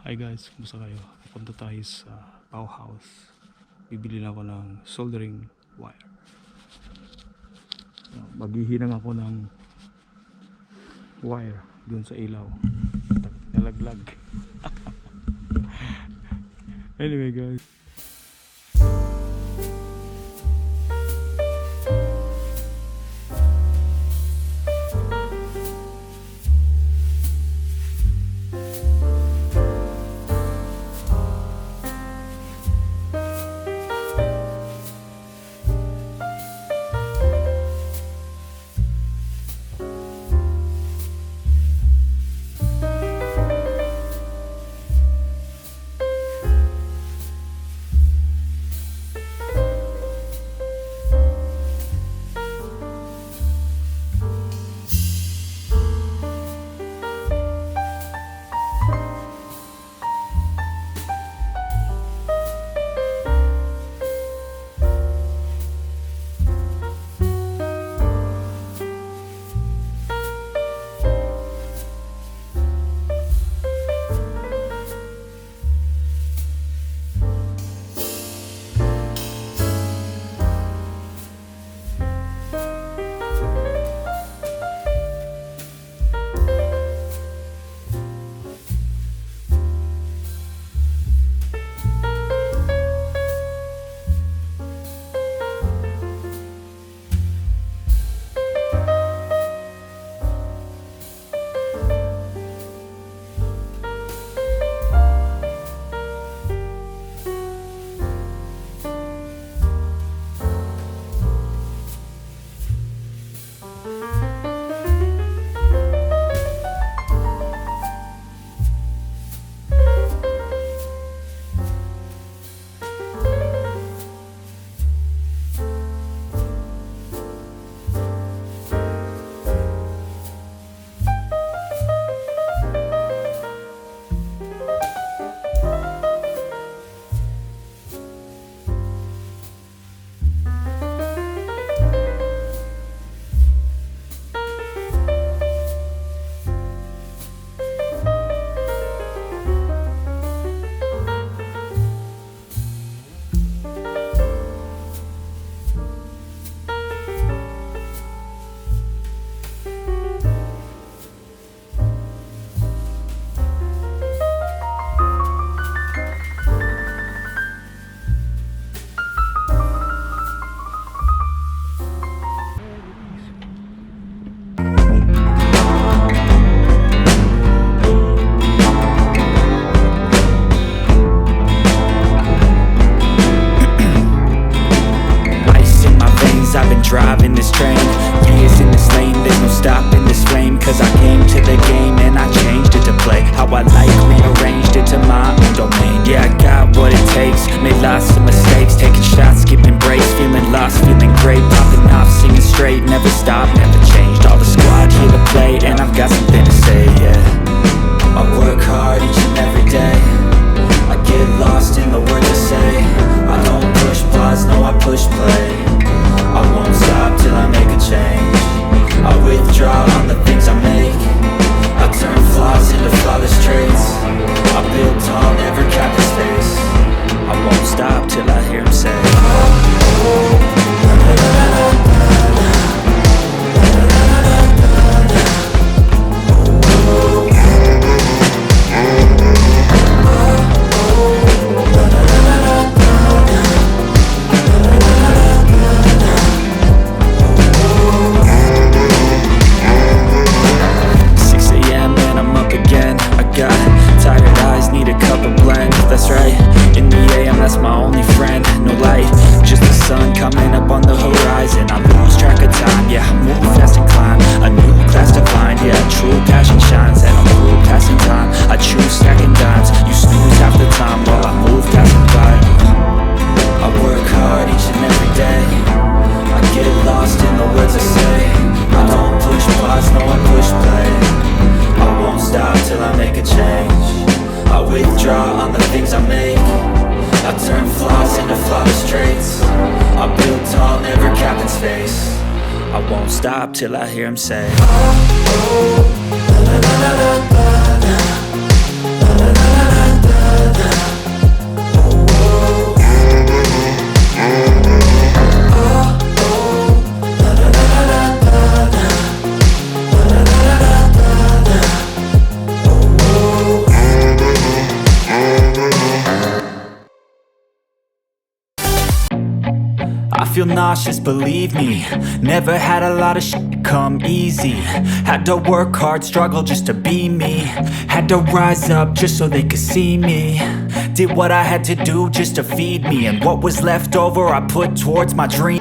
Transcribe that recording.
Hi guys, kumusta kayo? Punta tayo sa Bauhaus. Bibili lang ako ng soldering wire. Maghihinang ako ng wire dun sa ilaw. Nalaglag. Anyway guys, driving this train, years in this lane, there's no stopping this flame. Cause I came to the game and I changed it to play how I like, rearranged it to my own domain. Yeah, I got what it takes, made lots of mistakes, taking shots, skipping breaks, feeling lost, feeling great, popping off, singing straight, never stopped, never changed. All the squad here to play and I've got something to say, yeah. I work hard each and every day, I get lost in the words I say. I don't push pause, no I push play. I won't stop till I make a change. I withdraw on the things I make. I turn flaws into flawless traits. I build tall, never cap the space. I won't stop till I hear him say, I won't stop till I hear him say, oh, oh, la, la, la, la, la, la, la, la, la, la. nauseous, believe me. Never had a lot of shit come easy. Had to work hard, struggle just to be me. Had to rise up just so they could see me. Did what I had to do just to feed me, and what was left over I put towards my dream.